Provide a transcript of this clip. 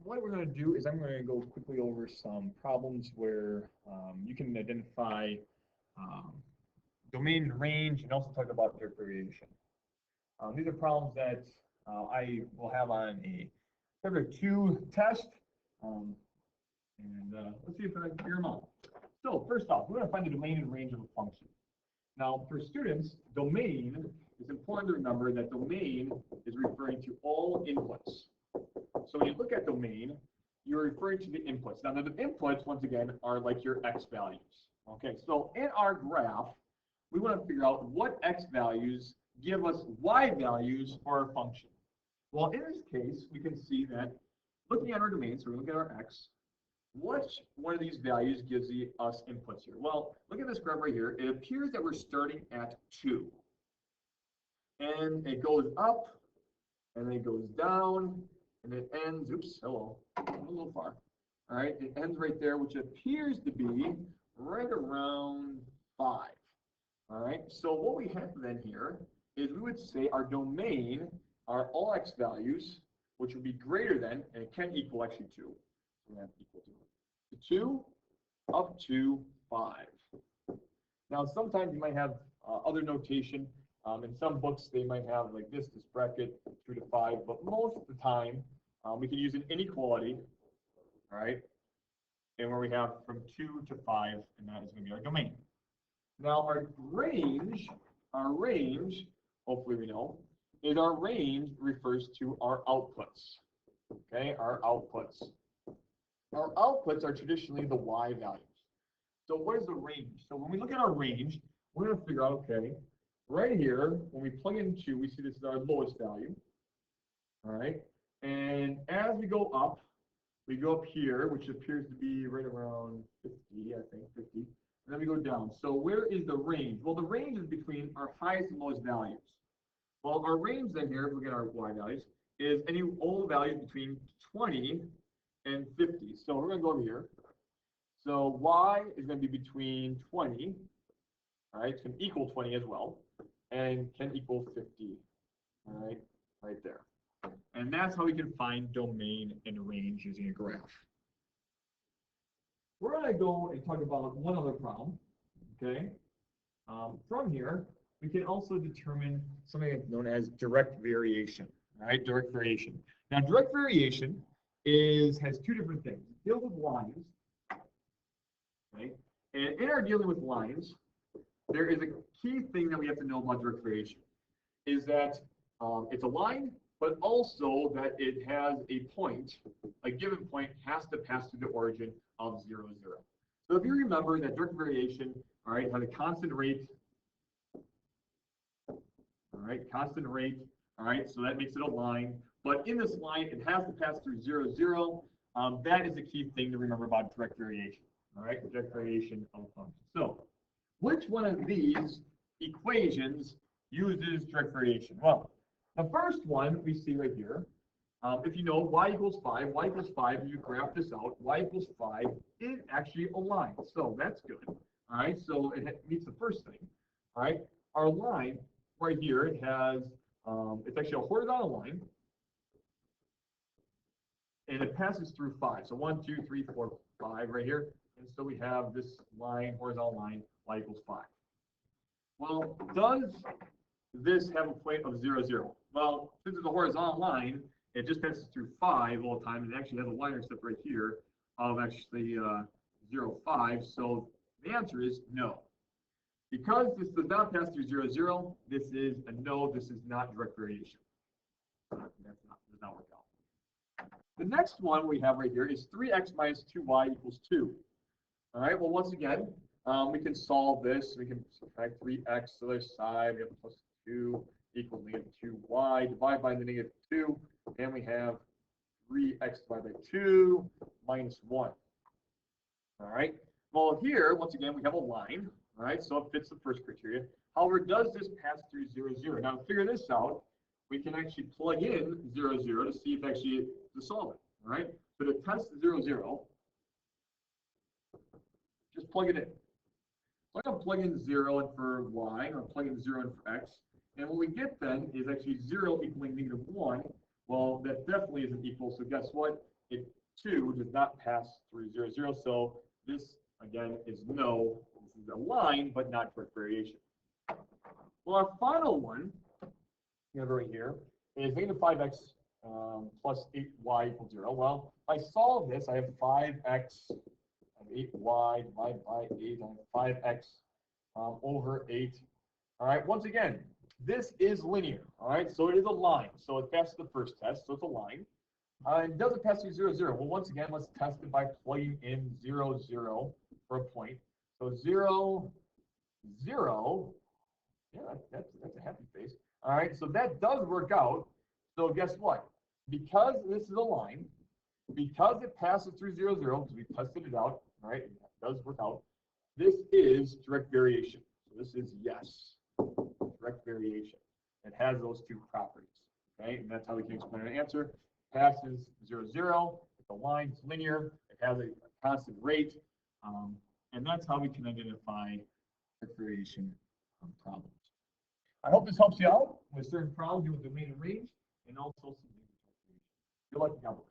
what we're going to do is I'm going to go quickly over some problems where you can identify um, domain and range and also talk about their variation. These are problems that I will have on a Chapter 2 test. Um, let's see if I can figure them out. So first off, we're going to find the domain and range of a function. Now, for students, domain is important to remember that domain is referring to all inputs. So when you look at domain, you're referring to the inputs. Now, the inputs, once again, are like your x values. Okay, so in our graph, we want to figure out what x values give us y values for our function. Well, in this case, we can see that looking at our domain, so we look at our x, which one of these values gives us inputs here? Well, look at this graph right here. It appears that we're starting at 2. And it goes up, and then it goes down, and it ends, oops, hello, a little far. All right, it ends right there, which appears to be right around 5. All right, so what we have then here is we would say our domain are all x values, which would be greater than, and it can equal actually 2. So we have equal to 2 up to 5. Now, sometimes you might have other notation. In some books, they might have like this bracket, 2 to 5, but most of the time, we can use an inequality, all right, and where we have from 2 to 5, and that is going to be our domain. Now, our range, hopefully we know, is our range refers to our outputs, okay, our outputs. Our outputs are traditionally the y values. So what is the range? So when we look at our range, we're going to figure out, okay, right here, when we plug in 2, we see this is our lowest value, all right? And as we go up here, which appears to be right around 50, I think, 50, and then we go down. So where is the range? Well, the range is between our highest and lowest values. Well, our range then here, if we look at our y values, is all values between 20 and 50. So we're going to go over here. So y is going to be between 20, all right, it's going to equal 20 as well, and can equal 50, all right there. And that's how we can find domain and range using a graph. We're going to go and talk about one other problem, okay? From here, we can also determine something known as direct variation, right? Direct variation. Now, direct variation has two different things. It deals with lines, right? And in our dealing with lines, there is a key thing that we have to know about direct variation, is that it's a line, but also that it has a point, a given point has to pass through the origin of 0, 0. So if you remember that direct variation, all right, has a constant rate, all right, constant rate, all right, so that makes it a line. But in this line, it has to pass through 0, 0. That is the key thing to remember about direct variation, all right, direct variation of a function. So which one of these equations uses direct variation? Well, the first one we see right here, if you know y equals 5, and you graph this out, y equals 5 is actually a line. So that's good. All right, so it meets the first thing. All right, our line right here, it has, it's actually a horizontal line, and it passes through 5. So 1, 2, 3, 4, 5 right here. And so we have this line, horizontal line, y equals 5. Well, does this have a point of 0, 0? Well, since it's a horizontal line, it just passes through 5 all the time. It actually has a line intercept right here of actually 0, 5. So the answer is no. Because this does not pass through 0, 0, this is a no. This is not direct variation. Does not work out. The next one we have right here is 3x minus 2y equals 2. All right, well, once again, we can solve this. We can subtract 3x to the other side. We have plus 2 equals negative 2y. Divide by the negative 2, and we have 3x divided by 2 minus 1. All right, well, here, once again, we have a line. All right, so it fits the first criteria. However, does this pass through 0, 0? Now, to figure this out, we can actually plug in 0, 0 to see if actually to solve it. All right, so to test 0, 0, just plug it in. So I'm going to plug in 0 in for y, and plug in 0 in for x. And what we get then is actually 0 equaling negative 1. Well, Well, that definitely isn't equal. So guess what? It 2 does not pass through 0, 0. So this, again, is no. This is a line, but not direct variation. Well, our final one, right here, is negative 5x plus 8y equals 0. Well, if I solve this, I have 5x of 8y divided by 8. I have 5x over 8. All right, once again, this is linear. All right, so it is a line. So it passes the first test, so it's a line. And does it pass through 0, 0? Well, once again, let's test it by plugging in 0, 0 for a point. So 0, 0. Yeah, that's a happy face. All right, so that does work out. So guess what? Because this is a line, because it passes through 0, 0, because we tested it out, all right, it does work out, this is direct variation. So this is yes, direct variation. It has those two properties, okay? And that's how we can explain an answer. Passes 0, 0, it's a line, it's linear, it has a constant rate, and that's how we can identify direct variation problems. I hope this helps you out with certain problems with domain and range, and also some. Good luck, God bless.